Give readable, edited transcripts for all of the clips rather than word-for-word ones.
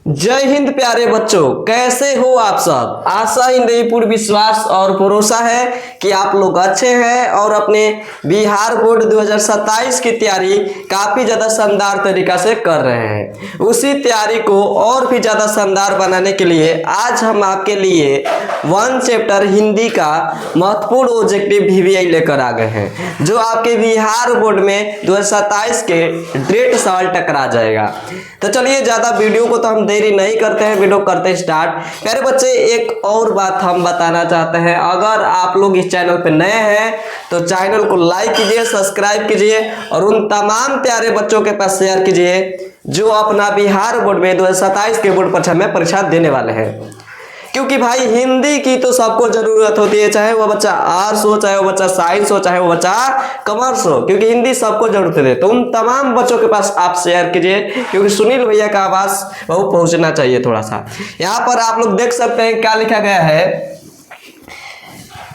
जय हिंद प्यारे बच्चों, कैसे हो आप सब। आशा ही नहीं पूर्ण विश्वास और भरोसा है कि आप लोग अच्छे हैं और अपने बिहार बोर्ड 2027 की तैयारी काफी ज्यादा शानदार तरीका से कर रहे हैं। उसी तैयारी को और भी ज्यादा शानदार बनाने के लिए आज हम आपके लिए 1 चैप्टर हिंदी का महत्वपूर्ण ऑब्जेक्टिव VVI लेकर आ गए हैं, जो आपके बिहार बोर्ड में 2027 के डायरेक्ट सवाल टकरा जाएगा। तो चलिए ज्यादा वीडियो को तो हम देरी नहीं करते हैं, वीडियो करते हैं स्टार्ट। प्यारे बच्चे, एक और बात हम बताना चाहते हैं, अगर आप लोग इस चैनल पे नए हैं तो चैनल को लाइक कीजिए, सब्सक्राइब कीजिए और उन तमाम प्यारे बच्चों के पास शेयर कीजिए जो अपना बिहार बोर्ड में 2027 के बोर्ड परीक्षा में परीक्षा देने वाले हैं। क्योंकि भाई हिंदी की तो सबको जरूरत होती है, चाहे वो बच्चा आर्ट्स हो, चाहे वो बच्चा साइंस हो, चाहे वो बच्चा कॉमर्स हो, क्योंकि हिंदी सबको जरूरत है। तो उन तमाम बच्चों के पास आप शेयर कीजिए, क्योंकि सुनील भैया का आवाज वो पहुंचना चाहिए थोड़ा सा। यहाँ पर आप लोग देख सकते हैं क्या लिखा गया है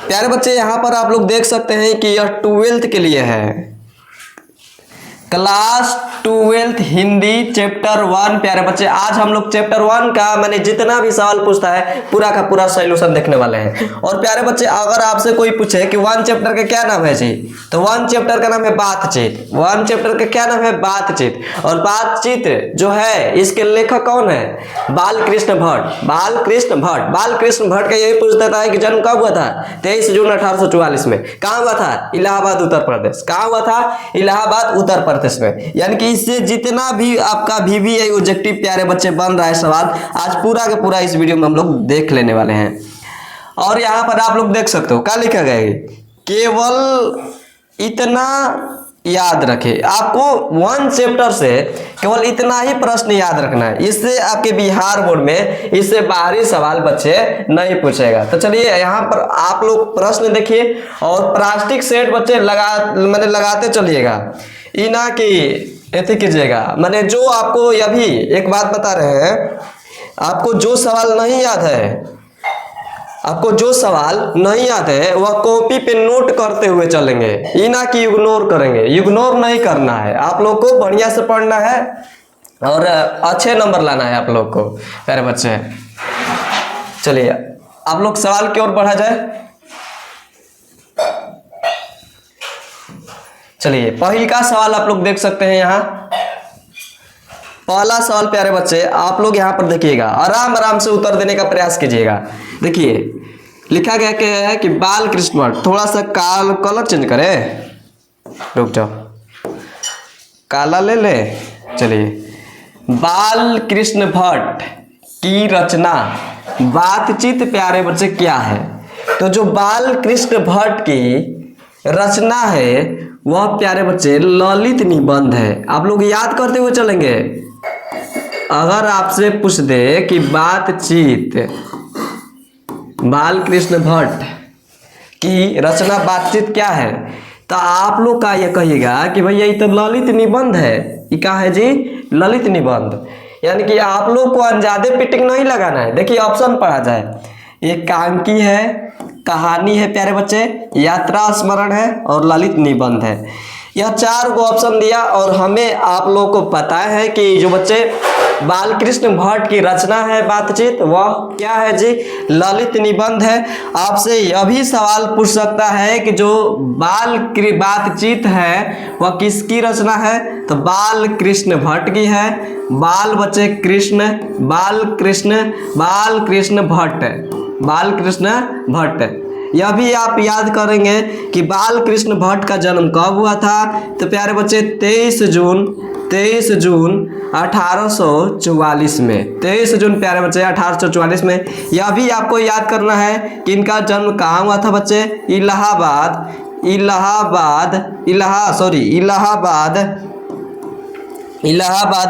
प्यारे बच्चे। यहाँ पर आप लोग देख सकते हैं कि यह 12th के लिए है, क्लास 12th हिंदी चैप्टर 1। प्यारे बच्चे, आज हम लोग चैप्टर 1 का मैंने जितना भी सवाल पूछता है पूरा का पूरा सॉल्यूशन देखने वाले हैं। और प्यारे बच्चे, अगर आपसे कोई पूछे कि 1 चैप्टर का क्या नाम है जी, तो 1 चैप्टर का नाम है बातचीत। 1 चैप्टर का क्या नाम है? बातचीत। और बातचीत जो है इसके लेखक कौन है? बालकृष्ण भट्ट। बालकृष्ण भट्ट। बालकृष्ण भट्ट का यही पूछता था कि जन्म कब हुआ था? 23 जून 1844 में। कहाँ हुआ था? इलाहाबाद उत्तर प्रदेश। कहाँ हुआ था? इलाहाबाद उत्तर प्रदेश में। यानी कि इससे जितना भी आपका VVI ऑब्जेक्टिव प्यारे बच्चे बन रहा है सवाल, आज पूरा का पूरा इस वीडियो में हम लोग देख लेने वाले हैं। और यहाँ पर आप लोग देख सकते हो क्या लिखा गया है, केवल इतना याद रखें। आपको 1 चैप्टर से केवल इतना ही प्रश्न याद रखना है, इससे आपके बिहार बोर्ड में इससे बाहरी सवाल बच्चे नहीं पूछेगा। तो चलिए यहाँ पर आप लोग प्रश्न देखिए और प्लास्टिक सेट बच्चे लगाते चलिएगा, इना की ऐसे कीजिएगा। मैंने जो आपको अभी एक बात बता रहे हैं, आपको जो सवाल नहीं याद है वह कॉपी पे नोट करते हुए चलेंगे, इना की इग्नोर करेंगे। इग्नोर नहीं करना है, आप लोग को बढ़िया से पढ़ना है और अच्छे नंबर लाना है आप लोग को प्यारे बच्चे। चलिए आप लोग सवाल की ओर बढ़ा जाए। चलिए पहली का सवाल आप लोग देख सकते हैं। यहाँ पहला सवाल प्यारे बच्चे आप लोग यहाँ पर देखिएगा, आराम आराम से उत्तर देने का प्रयास कीजिएगा। देखिए लिखा गया क्या है कि बालकृष्ण भट्ट, थोड़ा सा कलर चेंज करें, रुक जाओ, काला ले ले। चलिए, बालकृष्ण भट्ट की रचना बातचीत प्यारे बच्चे क्या है? तो जो बालकृष्ण भट्ट की रचना है वह प्यारे बच्चे ललित निबंध है। आप लोग याद करते हुए चलेंगे। अगर आपसे पूछ दे कि बातचीत, बालकृष्ण भट्ट की रचना बातचीत क्या है, तो आप लोग का ये कहिएगा कि भैया ये तो ललित निबंध है। ये क्या है जी? ललित निबंध। यानी कि आप लोग को अंजादे पिटिंग नहीं लगाना है। देखिए ऑप्शन पढ़ा जाए, एकांकी है, कहानी है प्यारे बच्चे, यात्रा स्मरण है और ललित निबंध है। यह 4 को ऑप्शन दिया और हमें आप लोगों को पता है कि जो बच्चे बालकृष्ण भट्ट की रचना है बातचीत वह क्या है जी? ललित निबंध है। आपसे यह भी सवाल पूछ सकता है कि जो बातचीत है वह किसकी रचना है? तो बालकृष्ण भट्ट की है। बाल बच्चे कृष्ण, बालकृष्ण भट्ट। यह भी आप याद करेंगे कि बालकृष्ण भट्ट का जन्म कब हुआ था? तो प्यारे बच्चे 23 जून 1844 में। 23 जून प्यारे बच्चे 1844 में। यह भी आपको याद करना है कि इनका जन्म कहाँ हुआ था बच्चे? इलाहाबाद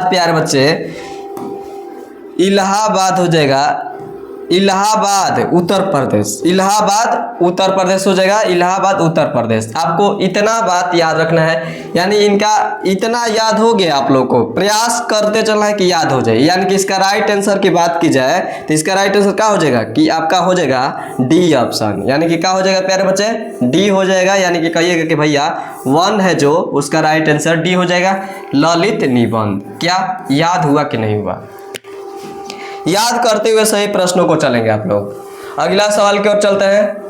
प्यारे बच्चे, इलाहाबाद हो जाएगा, इलाहाबाद उत्तर प्रदेश हो जाएगा, इलाहाबाद उत्तर प्रदेश। आपको इतना बात याद रखना है, यानी इनका इतना याद हो गया। आप लोग को प्रयास करते चलना है कि याद हो जाए। यानी कि इसका राइट आंसर की बात की जाए तो इसका राइट आंसर क्या हो जाएगा कि आपका हो जाएगा डी ऑप्शन। यानी कि क्या हो जाएगा प्यारे बच्चे? डी हो जाएगा। यानी कि कहिएगा कि भैया 1 है जो, उसका राइट आंसर डी हो जाएगा, ललित निबंध। क्या याद हुआ कि नहीं हुआ? याद करते हुए सही प्रश्नों को चलेंगे आप लोग। अगला सवाल की ओर चलते हैं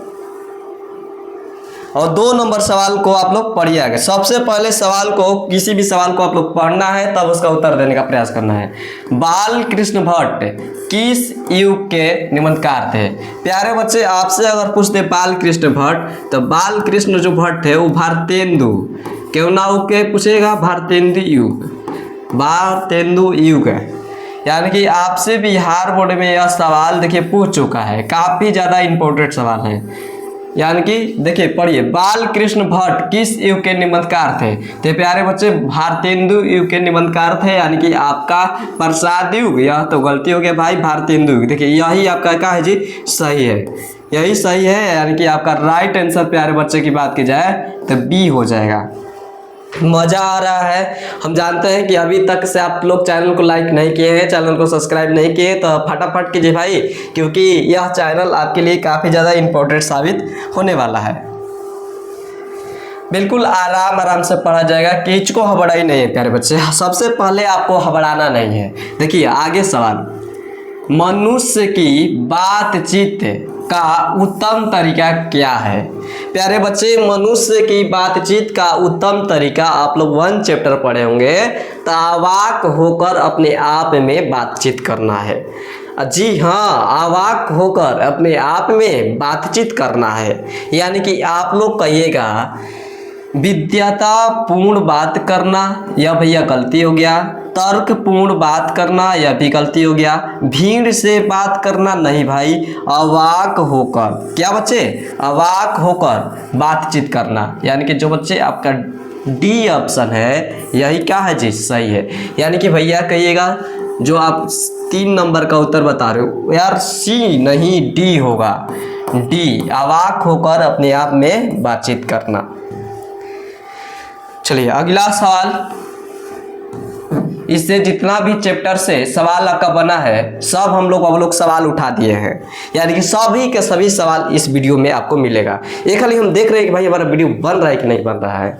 और 2 नंबर सवाल को आप लोग पढ़िए आगे। सबसे पहले सवाल को, किसी भी सवाल को आप लोग पढ़ना है तब उसका उत्तर देने का प्रयास करना है। बाल कृष्ण भट्ट किस युग के निबंधकार थे? प्यारे बच्चे, आपसे अगर पूछते बाल कृष्ण भट्ट तो बाल कृष्ण जो भट्ट है वो भारतेंदु क्यों ना के पूछेगा, भारतेंदु युग, भारतेंदु युग है। यानी कि आपसे बिहार बोर्ड में यह सवाल देखिए पूछ चुका है, काफ़ी ज़्यादा इंपॉर्टेंट सवाल है। यानी कि देखिए पढ़िए, बाल कृष्ण भट्ट किस युग के निबंधकार थे? तो प्यारे बच्चे भारतेंदु युग के निबंधकार थे, यानी कि आपका प्रसाद युग, यह तो गलती हो गया भाई, भारतेंदु युग। देखिए यही आपका क्या है जी, सही है, यही सही है। यानी कि आपका राइट आंसर प्यारे बच्चे की बात की जाए तो बी हो जाएगा। मज़ा आ रहा है। हम जानते हैं कि अभी तक से आप लोग चैनल को लाइक नहीं किए हैं, चैनल को सब्सक्राइब नहीं किए, तो फटाफट कीजिए भाई, क्योंकि यह चैनल आपके लिए काफ़ी ज़्यादा इम्पोर्टेंट साबित होने वाला है। बिल्कुल आराम आराम से पढ़ा जाएगा, किसी को हबड़ाई नहीं है प्यारे बच्चे। सबसे पहले आपको हबड़ाना नहीं है। देखिए आगे सवाल, मनुष्य की बातचीत का उत्तम तरीका क्या है? प्यारे बच्चे, मनुष्य की बातचीत का उत्तम तरीका आप लोग 1 चैप्टर पढ़े होंगे, तो अवाक होकर अपने आप में बातचीत करना है। जी हाँ, अवाक होकर अपने आप में बातचीत करना है। यानी कि आप लोग कहिएगा विद्यातापूर्ण बात करना, यह भैया गलती हो गया। तर्कपूर्ण बात करना, यह भी गलती हो गया। भीड़ से बात करना नहीं भाई, अवाक होकर, क्या बच्चे, अवाक होकर बातचीत करना। यानी कि जो बच्चे आपका डी ऑप्शन है यही क्या है जी, सही है। यानी कि भैया कहिएगा जो आप 3 नंबर का उत्तर बता रहे हो यार, सी नहीं डी होगा, डी, अवाक होकर अपने आप में बातचीत करना। चलिए अगला सवाल, इससे जितना भी चैप्टर से सवाल आपका बना है सब हम लोग सवाल उठा दिए हैं। यानी कि सभी के सभी सवाल इस वीडियो में आपको मिलेगा। ये खाली हम देख रहे हैं कि भाई हमारा वीडियो बन रहा है कि नहीं बन रहा है।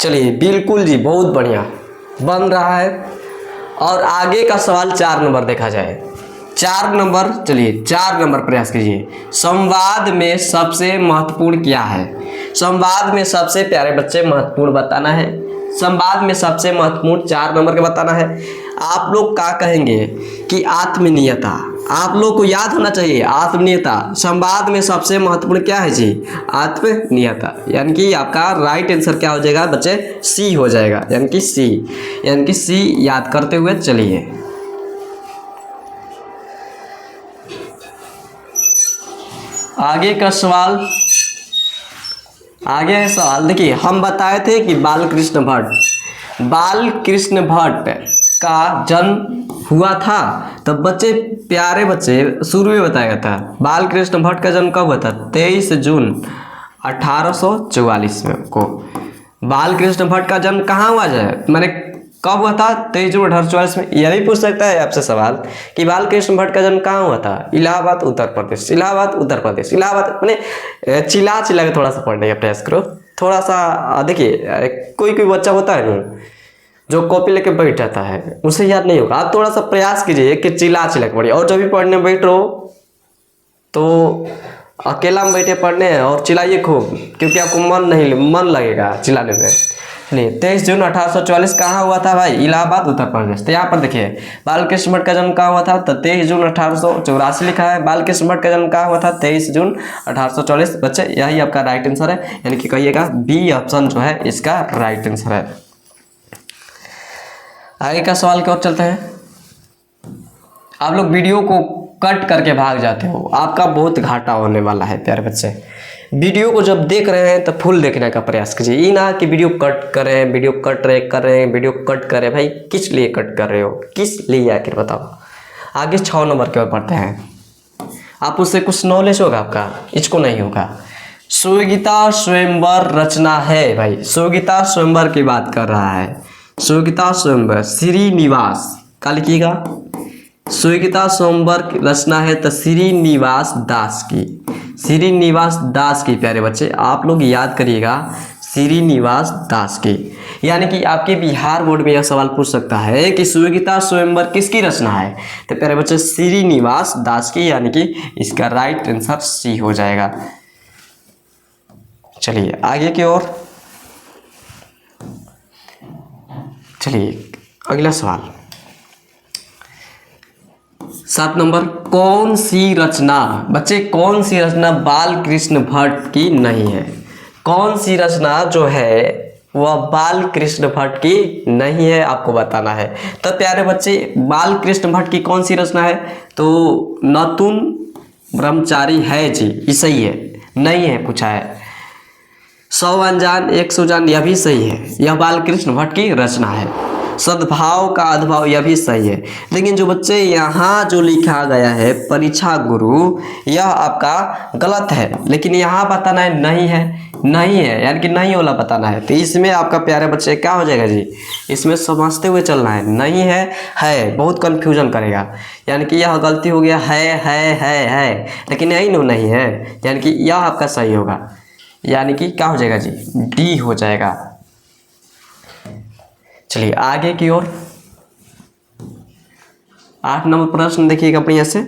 चलिए बिल्कुल जी, बहुत बढ़िया बन रहा है। और आगे का सवाल 4 नंबर देखा जाए। 4 नंबर, चलिए 4 नंबर प्रयास कीजिए। संवाद में सबसे महत्वपूर्ण क्या है? संवाद में सबसे प्यारे बच्चे महत्वपूर्ण बताना है। संवाद में सबसे महत्वपूर्ण 4 नंबर का बताना है। आप लोग क्या कहेंगे कि आत्मनियता, आप लोग को याद होना चाहिए आत्मनियता। संवाद में सबसे महत्वपूर्ण क्या है जी, आत्मनियता। यानी कि आपका राइट आंसर क्या हो जाएगा बच्चे, सी हो जाएगा, यानी कि सी, यानी कि सी याद करते हुए चलिए। आगे का सवाल, आगे है सवाल, देखिए हम बताए थे कि बालकृष्ण भट्ट का जन्म हुआ था। तब बच्चे प्यारे बच्चे शुरू में बताया गया था बालकृष्ण भट्ट का जन्म कब हुआ था, 23 जून 1844 में को। बालकृष्ण भट्ट का जन्म कहाँ हुआ जाए, मैंने कब हुआ था, 23 जून 1844 में। यह भी पूछ सकता है आपसे सवाल कि बालकृष्ण भट्ट का जन्म कहाँ हुआ था, इलाहाबाद उत्तर प्रदेश, इलाहाबाद उत्तर प्रदेश, इलाहाबाद। अपने चिल्ला के थोड़ा सा पढ़ने का प्रयास करो, थोड़ा सा। देखिए कोई बच्चा होता है ना जो कॉपी लेके बैठ जाता है, उसे याद नहीं होगा। आप थोड़ा सा प्रयास कीजिए कि चिल्ला के पढ़िए। और जब भी पढ़ने बैठ रहो तो अकेला में बैठे पढ़ने और चिल्लाइए खूब, क्योंकि आपको मन लगेगा चिल्लाने में। चलिए 23 जून 1844 कहाँ हुआ था भाई, इलाहाबाद उत्तर प्रदेश। तो यहाँ पर देखिए बालकृष्ण भट्ट का जन्म कहाँ हुआ था, तो 23 जून 1884 लिखा है। बालकृष्ण भट्ट का जन्म कहाँ हुआ था, 23 जून 1844। बच्चे यही आपका राइट आंसर है, यानी कि कहिएगा बी ऑप्शन जो है इसका राइट आंसर है। आगे का सवाल की ओर चलते हैं। आप लोग वीडियो को कट करके भाग जाते हो, आपका बहुत घाटा होने वाला है प्यारे बच्चे। वीडियो को जब देख रहे हैं तो फुल देखने का प्रयास कीजिए। ये ना कि वीडियो कट करें, वीडियो कट कर रहे हैं, वीडियो कट करें। भाई किस लिए कट कर रहे हो, किस लिए आखिर बताओ। आगे 6 नंबर की ओर पढ़ते हैं। आप उससे कुछ नॉलेज होगा आपका, इसको नहीं होगा। सुगीता स्वयंवर रचना है भाई, सुगीता स्वयंवर की बात कर रहा है। सुगीता स्वयंवर श्रीनिवास का लिखिएगा। सुगीता स्वयंवर की रचना है तो श्रीनिवास दास की, श्रीनिवास दास की। प्यारे बच्चे आप लोग याद करिएगा, श्रीनिवास दास की। यानी कि आपके बिहार बोर्ड में यह सवाल पूछ सकता है कि सुयोग्यता स्वयंवर किसकी रचना है, तो प्यारे बच्चे श्रीनिवास दास की, यानी कि इसका राइट आंसर सी हो जाएगा। चलिए आगे की ओर, चलिए अगला सवाल 7 नंबर, कौन सी रचना, बच्चे कौन सी रचना बाल कृष्ण भट्ट की नहीं है? कौन सी रचना जो है वह बाल कृष्ण भट्ट की नहीं है, आपको बताना है। तो प्यारे बच्चे बाल कृष्ण भट्ट की कौन सी रचना है, तो नतुन ब्रह्मचारी है जी, ये सही है, नहीं है पूछा है। 100 अनजान 100 जान, यह भी सही है, यह बाल कृष्ण भट्ट की रचना है। सद्भाव का अद्भाव, यह भी सही है। लेकिन जो बच्चे यहाँ जो लिखा गया है परीक्षा गुरु, यह आपका गलत है। लेकिन यहाँ बताना है नहीं है, नहीं है यानी कि नहीं वाला बताना है। तो इसमें आपका प्यारे बच्चे क्या हो जाएगा जी, इसमें समझते हुए चलना है। नहीं है बहुत कंफ्यूजन करेगा, यानी कि यह गलती हो गया है, लेकिन यही नहीं है, यानी कि यह आपका सही होगा, यानी कि क्या हो जाएगा जी, डी हो जाएगा। चलिए आगे की ओर 8 नंबर प्रश्न देखिएगा बढ़िया से।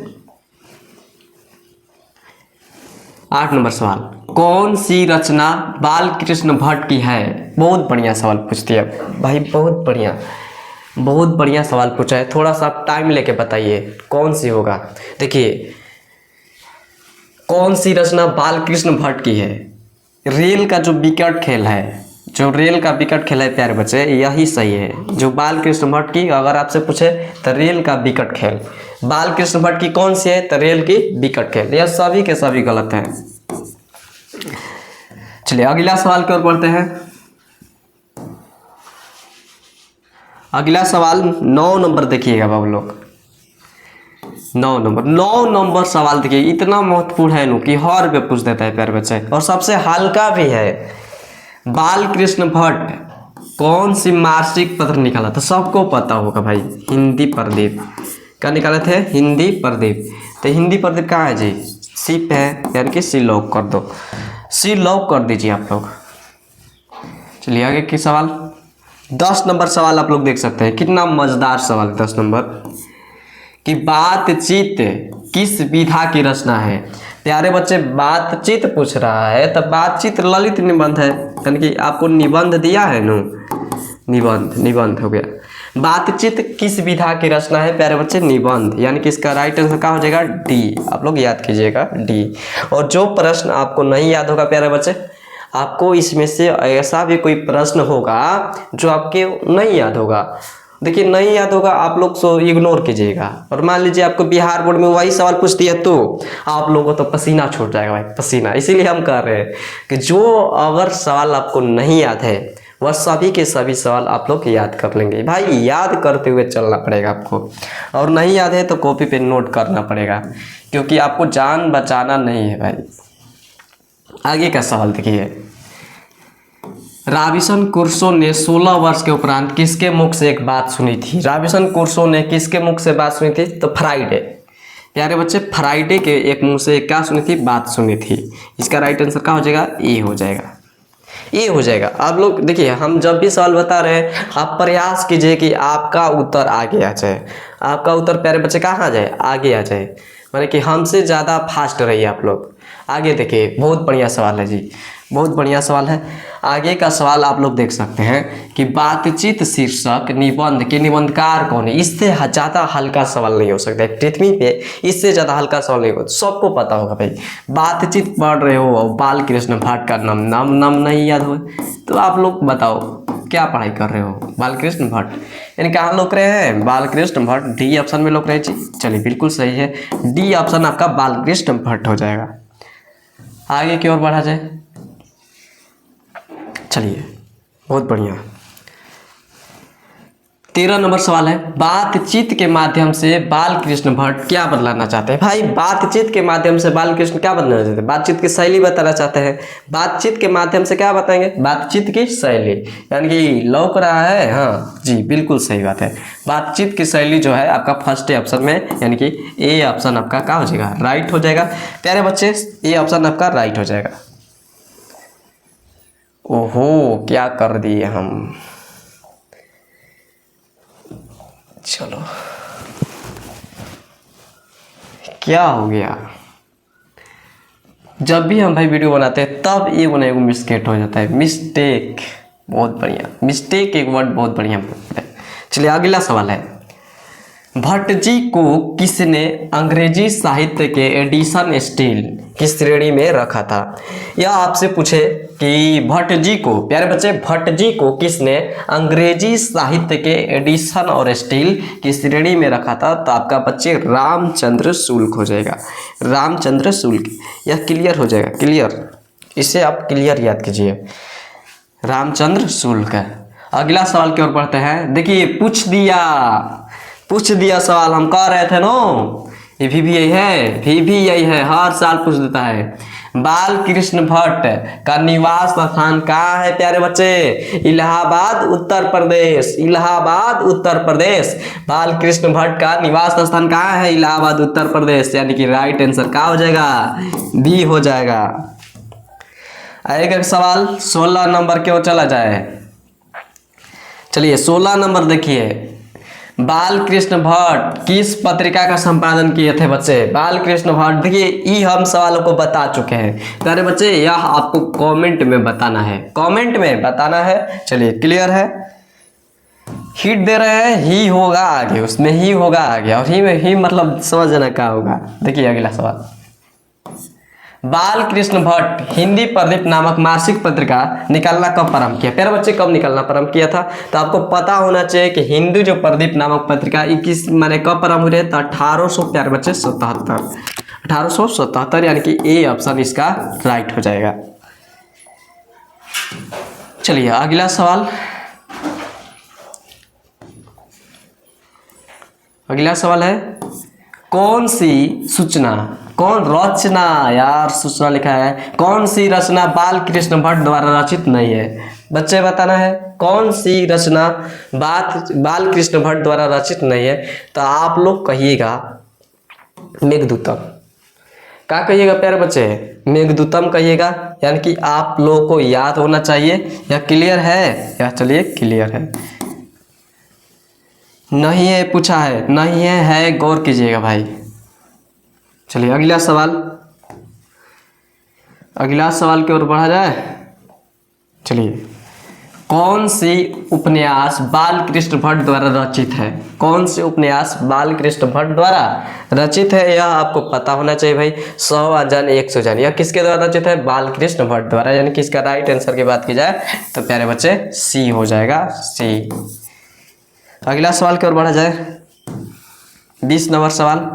8 नंबर सवाल, कौन सी रचना बाल कृष्ण भट्ट की है? बहुत बढ़िया सवाल पूछती है भाई, बहुत बढ़िया सवाल पूछा है। थोड़ा सा आप टाइम लेके बताइए कौन सी होगा। देखिए कौन सी रचना बाल कृष्ण भट्ट की है? रेल का जो विकट खेल है, जो रेल का विकट खेल है प्यारे बच्चे, यही सही है। जो बाल कृष्ण भट्ट की अगर आपसे पूछे तो रेल का विकट खेल, बाल कृष्ण भट्ट की कौन सी है, तो रेल की विकट खेल, यह सभी के सभी गलत हैं। चलिए अगला सवाल की ओर बढ़ते हैं। अगला सवाल 9 नंबर देखिएगा बाबू लोग, 9 नंबर सवाल देखिए, इतना महत्वपूर्ण है कि हर पे पूछ देता है प्यारे बच्चे, और सबसे हल्का भी है। बाल कृष्ण भट्ट कौन सी मासिक पत्र निकाला? तो सबको पता होगा भाई, हिंदी प्रदीप का निकाले थे, हिंदी प्रदीप। तो हिंदी प्रदीप कहाँ है जी, सी पे है, यानी कि सी लॉक कर दो, सी लॉक कर दीजिए आप लोग। चलिए आगे की सवाल 10 नंबर सवाल आप लोग देख सकते हैं, कितना मजेदार सवाल है 10 नंबर, कि बातचीत किस विधा की रचना है? प्यारे बच्चे बातचीत पूछ रहा है, तो बातचीत ललित निबंध है, यानी कि आपको निबंध दिया है नो, निबंध हो गया। बातचीत किस विधा की रचना है प्यारे बच्चे? निबंध, यानी कि इसका राइट आंसर क्या हो जाएगा, डी। आप लोग याद कीजिएगा डी। और जो प्रश्न आपको नहीं याद होगा प्यारे बच्चे, आपको इसमें से ऐसा भी कोई प्रश्न होगा जो आपके नहीं याद होगा, देखिए नहीं याद होगा आप लोग सो इग्नोर कीजिएगा। और मान लीजिए आपको बिहार बोर्ड में वही सवाल पूछ दिया तो आप लोगों को तो पसीना छूट जाएगा भाई, पसीना। इसीलिए हम कह रहे हैं कि जो अगर सवाल आपको नहीं याद है वह सभी के सभी सवाल आप लोग याद कर लेंगे भाई, याद करते हुए चलना पड़ेगा आपको। और नहीं याद है तो कॉपी पे नोट करना पड़ेगा, क्योंकि आपको जान बचाना नहीं है भाई। आगे का सवाल देखिए, रॉबिन्सन क्रूसो ने 16 वर्ष के उपरांत किसके मुख से एक बात सुनी थी? रॉबिन्सन क्रूसो ने किसके मुख से बात सुनी थी? तो फ्राइडे। प्यारे बच्चे फ्राइडे के एक मुंह से क्या सुनी थी? बात सुनी थी। इसका राइट आंसर क्या हो जाएगा? ए हो जाएगा, ए हो जाएगा। आप लोग देखिए, हम जब भी सवाल बता रहे हैं आप प्रयास कीजिए कि आपका उत्तर आगे आ जाए। आपका उत्तर प्यारे बच्चे कहाँ आ जाए? आगे आ जाए, माने कि हमसे ज़्यादा फास्ट रहिए आप लोग। आगे देखिए, बहुत बढ़िया सवाल है जी, बहुत बढ़िया सवाल है। आगे का सवाल आप लोग देख सकते हैं कि बातचीत शीर्षक निबंध के निबंधकार कौन है? इससे ज़्यादा हल्का सवाल नहीं हो सकता है पृथ्वी पे, इससे ज़्यादा हल्का सवाल नहीं हो, सबको पता होगा भाई। बातचीत पढ़ रहे हो और बाल कृष्ण भट्ट का नाम नहीं याद हो तो आप लोग बताओ क्या पढ़ाई कर रहे हो? बाल कृष्ण भट्ट, यानी कहाँ लोग रहे हैं? बाल कृष्ण भट्ट, डी ऑप्शन में लोग रहे जी। चलिए बिल्कुल सही है, डी ऑप्शन आपका बाल कृष्ण भट्ट हो जाएगा। आगे की ओर बढ़ा जाए, चलिए बहुत बढ़िया। 13 नंबर सवाल है, बातचीत के माध्यम से बाल कृष्ण भट्ट क्या बदलाना चाहते हैं? भाई बातचीत के माध्यम से बाल कृष्ण क्या बदलाना चाहते हैं? बातचीत की शैली बताना चाहते हैं। बातचीत के माध्यम से क्या बताएंगे? बातचीत की शैली, यानी कि लौक रहा है, हाँ जी बिल्कुल सही बात है। बातचीत की शैली जो है आपका फर्स्ट ऑप्शन में, यानी कि ए ऑप्शन आपका क्या हो जाएगा? राइट हो जाएगा। प्यारे बच्चे ए ऑप्शन आपका राइट हो जाएगा। ओहो क्या कर दिए हम। चलो क्या हो गया, जब भी हम भाई वीडियो बनाते हैं तब ये बनाए को मिस्टेक हो जाता है। मिस्टेक बहुत बढ़िया, मिस्टेक एक वर्ड बहुत बढ़िया बोलते हैं। चलिए अगला सवाल है, भट्ट जी को किसने अंग्रेजी साहित्य के एडिशन स्टाइल की श्रेणी में रखा था। यह आपसे पूछे कि भट्ट जी को, प्यारे बच्चे, भट्ट जी को किसने अंग्रेजी साहित्य के एडिशन और स्टाइल की श्रेणी में रखा था, तो आपका बच्चे रामचंद्र शुक्ल हो जाएगा। रामचंद्र शुक्ल, यह क्लियर हो जाएगा, क्लियर, इसे आप क्लियर याद कीजिए, रामचंद्र शुक्ल। अगला सवाल की ओर बढ़ते हैं। देखिए पूछ दिया सवाल, हम कह रहे थे नो, ये भी यही है, भी यही है, हर साल पूछ देता है। बाल कृष्ण भट्ट का निवास स्थान कहाँ है प्यारे बच्चे, इलाहाबाद उत्तर प्रदेश, इलाहाबाद उत्तर प्रदेश। बाल कृष्ण भट्ट का निवास स्थान कहाँ है, इलाहाबाद उत्तर प्रदेश, यानी कि राइट आंसर क्या हो जाएगा, बी हो जाएगा। एक सवाल 16 नंबर की ओर चला जाए। चलिए 16 नंबर देखिए, बाल कृष्ण भट्ट किस पत्रिका का संपादन किए थे बच्चे। बाल कृष्ण भट्ट, देखिए ये हम सवालों को बता चुके हैं प्यारे बच्चे, यह आपको कमेंट में बताना है, कमेंट में बताना है। चलिए क्लियर है, हिट दे रहे हैं, ही होगा आगे, उसमें ही होगा आगे, और ही में ही मतलब समझ जाना क्या होगा। देखिए अगला सवाल, बाल कृष्ण भट्ट हिंदी प्रदीप नामक मासिक पत्रिका निकालना कब प्रारंभ किया। प्यारे बच्चे कब निकालना प्रारंभ किया था, तो आपको पता होना चाहिए कि हिंदू जो प्रदीप नामक पत्रिका 21 माने कब प्रारंभ हुई है, तो 1800 प्यारे बच्चे 77, 1877, यानी कि ए ऑप्शन इसका राइट हो जाएगा। चलिए अगला सवाल, अगला सवाल है, कौन सी सूचना, कौन रचना, यार सूचना लिखा है, कौन सी रचना बाल कृष्ण भट्ट द्वारा रचित नहीं है। बच्चे बताना है कौन सी रचना बाल कृष्ण भट्ट द्वारा रचित नहीं है, तो आप लोग कहिएगा मेघदूतम। क्या कहिएगा प्यारे बच्चे, मेघदूतम कहिएगा, यानी कि आप लोगों को याद होना चाहिए। या क्लियर है, या चलिए क्लियर है, नहीं है पूछा है, नहीं है गौर कीजिएगा भाई। चलिए अगला सवाल, अगला सवाल की ओर बढ़ा जाए। चलिए, कौन सी उपन्यास बाल कृष्ण भट्ट द्वारा रचित है, कौन सी उपन्यास बाल कृष्ण भट्ट द्वारा रचित है, यह आपको पता होना चाहिए भाई। 100 जन 100 जन, यह किसके द्वारा रचित है, बाल कृष्ण भट्ट द्वारा, यानी कि इसका राइट आंसर की बात की जाए तो प्यारे बच्चे सी हो जाएगा, सी। अगला सवाल की ओर बढ़ा जाए, 20 नंबर सवाल।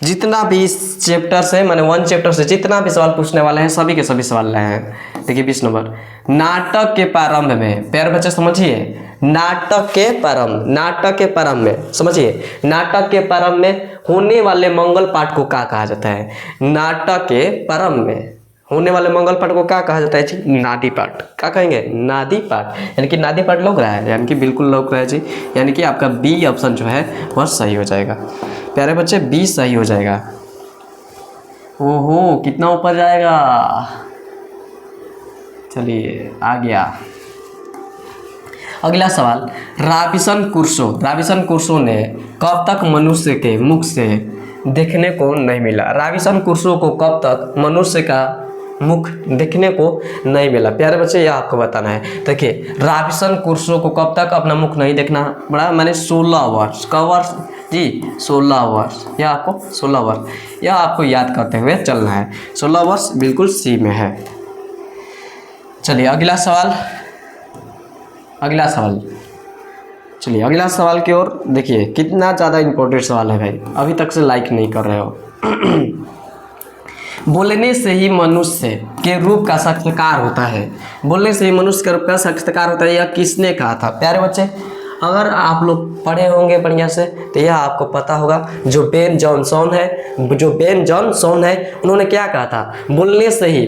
जितना भी चैप्टर से माने 1 चैप्टर से जितना भी सवाल पूछने वाले हैं सभी के सभी सवाल रहे हैं। देखिए 20 नंबर, नाटक के प्रारंभ में, प्यारे बच्चे समझिए, नाटक के प्रारंभ, नाटक के प्रारंभ में समझिए, नाटक के प्रारंभ में होने वाले मंगल पाठ को क्या कहा जाता है। नाटक के प्रारंभ में होने वाले मंगल पाठ को क्या कहा जाता है जी, नादी पाठ। क्या कहेंगे, नादी पाठ, यानी कि नादी पाठ लौक रहा है, यानी कि बिल्कुल लौक रहा है जी, यानी कि आपका बी ऑप्शन जो है वह सही हो जाएगा प्यारे बच्चे, बी सही हो जाएगा। ओहो कितना ऊपर जाएगा, चलिए आ गया। अगला सवाल, रॉबिन्सन क्रूसो ने कब तक मनुष्य के मुख से देखने को नहीं मिला। रॉबिन्सन क्रूसो को कब तक मनुष्य का मुख देखने को नहीं मिला, प्यारे बच्चे यह आपको बताना है। देखिए रॉबिन्सन क्रूसो को कब तक अपना मुख नहीं देखना पड़ा, मैंने 16 वर्ष, कब वर्ष जी, 16 वर्ष, यह आपको 16 वर्ष, यह आपको याद करते हुए चलना है। 16 वर्ष बिल्कुल सी में है। चलिए अगला सवाल, अगला सवाल, चलिए अगला सवाल की ओर देखिए, कितना ज़्यादा इंपॉर्टेंट सवाल है भाई, अभी तक से लाइक नहीं कर रहे हो। बोलने से ही मनुष्य के रूप का साक्षात्कार होता है, बोलने से ही मनुष्य के रूप का साक्षात्कार होता है, यह किसने कहा था। प्यारे बच्चे अगर आप लोग पढ़े होंगे बढ़िया से तो यह आपको पता होगा, जो बेन जॉनसन है, उन्होंने क्या कहा था, बोलने से ही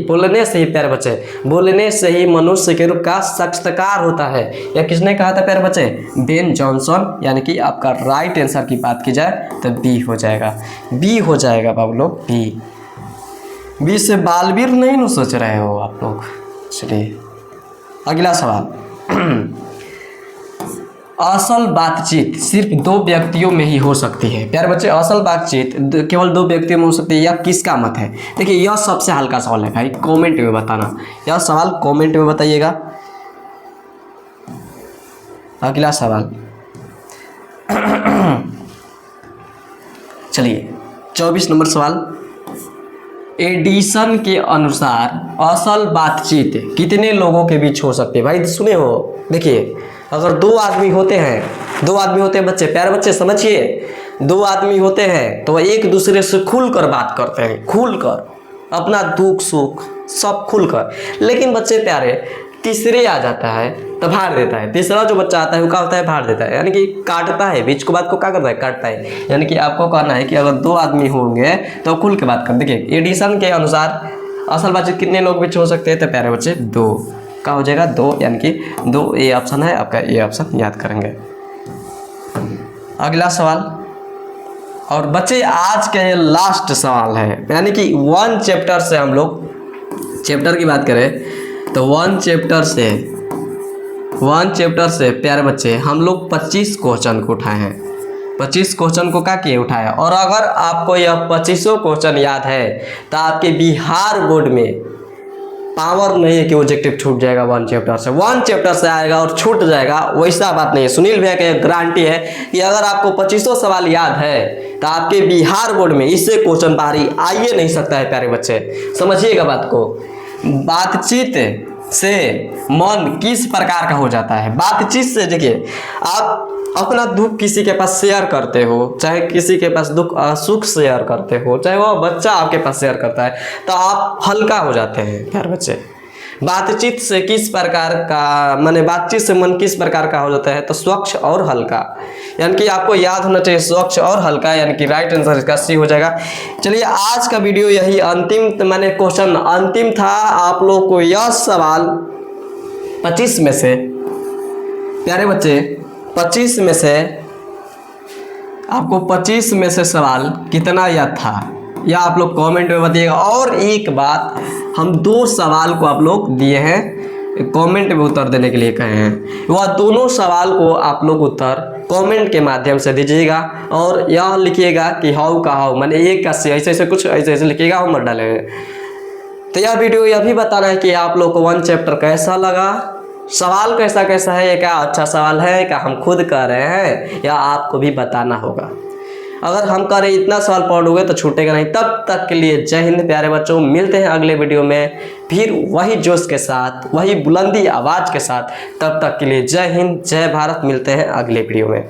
प्यारे बच्चे, बोलने से ही मनुष्य के रूप का साक्षात्कार होता है, यह किसने कहा था प्यारे बच्चे, बेन जॉनसन, यानी कि आपका राइट आंसर की बात की जाए तो बी हो जाएगा, बी हो जाएगा बाबू लोग, बी से बालवीर नहीं न सोच रहे हो आप लोग। चलिए अगला सवाल, असल बातचीत सिर्फ दो व्यक्तियों में ही हो सकती है। प्यारे बच्चे, असल बातचीत केवल दो व्यक्तियों में हो सकती है, यह किसका मत है? देखिए यह सबसे हल्का सवाल है भाई, कमेंट में बताना, यह सवाल कमेंट में बताइएगा। अगला सवाल चलिए 24 नंबर सवाल, एडिसन के अनुसार असल बातचीत कितने लोगों के बीच हो सकती है? भाई सुने हो, देखिए अगर दो आदमी होते हैं बच्चे, प्यारे बच्चे समझिए, दो आदमी होते हैं तो एक दूसरे से खुलकर बात करते हैं, खुलकर अपना दुख सुख सब खुलकर। लेकिन बच्चे प्यारे तीसरे आ जाता है तो फाड़ देता है। तीसरा जो बच्चा आता है वो क्या होता है? फाड़ देता है, यानी कि काटता है, बीच को बात को क्या करता है? काटता है। यानी कि आपको कहना है कि अगर दो आदमी होंगे तो खुल के बात कर। देखिए एडिसन के अनुसार असल बातचीत कितने लोग बीच हो सकते हैं? तो प्यारे बच्चे दो, क्या हो जाएगा? दो, यानी कि दो ए ऑप्शन है आपका, ए ऑप्शन याद करेंगे। अगला सवाल, और बच्चे आज के ये लास्ट सवाल है, यानी कि 1 चैप्टर से हम लोग चैप्टर की बात करें तो 1 चैप्टर से प्यारे बच्चे हम लोग 25 क्वेश्चन को उठाए हैं। 25 क्वेश्चन को क्या किए? उठाया। और अगर आपको यह 25 क्वेश्चन याद है तो आपके बिहार बोर्ड में पावर नहीं है कि ऑब्जेक्टिव छूट जाएगा 1 चैप्टर से आएगा और छूट जाएगा, वैसा बात नहीं है। सुनील भैया की गारंटी है कि अगर आपको 25 सवाल याद है तो आपके बिहार बोर्ड में इससे क्वेश्चन बाहरी आ ही नहीं सकता है। प्यारे बच्चे समझिएगा बात को, बातचीत से मन किस प्रकार का हो जाता है? बातचीत से देखिए, आप अपना दुख किसी के पास शेयर करते हो, चाहे किसी के पास दुख सुख शेयर करते हो, चाहे वो बच्चा आपके पास शेयर करता है, तो आप हल्का हो जाते हैं। प्यारे बच्चे बातचीत से किस प्रकार का, माने बातचीत से मन किस प्रकार का हो जाता है? तो स्वच्छ और हल्का, यानी कि आपको याद होना चाहिए स्वच्छ और हल्का, यानी कि राइट आंसर इसका सी हो जाएगा। चलिए आज का वीडियो यही अंतिम, माने क्वेश्चन अंतिम था। आप लोग को यह सवाल 25 में से प्यारे बच्चे 25 में से आपको 25 में से सवाल कितना याद था या आप लोग कमेंट में बताइएगा। और एक बात, हम 2 सवाल को आप लोग दिए हैं, कमेंट में उत्तर देने के लिए कहे हैं, वह दोनों सवाल को आप लोग उत्तर कमेंट के माध्यम से दीजिएगा। और यह लिखिएगा कि हाउ का हाउ, माने एक का से ऐसे कुछ ऐसे लिखिएगा, हम मत डालेंगे। तो यह वीडियो यह भी बताना है कि आप लोग को 1 चैप्टर कैसा लगा, सवाल कैसा है, क्या अच्छा सवाल है, क्या हम खुद कर रहे हैं या आपको भी बताना होगा। अगर हम कह रहे इतना सवाल पढ़ोगे तो छूटेगा नहीं। तब तक के लिए जय हिंद प्यारे बच्चों, मिलते हैं अगले वीडियो में फिर वही जोश के साथ, वही बुलंदी आवाज़ के साथ। तब तक के लिए जय हिंद जय भारत, मिलते हैं अगले वीडियो में।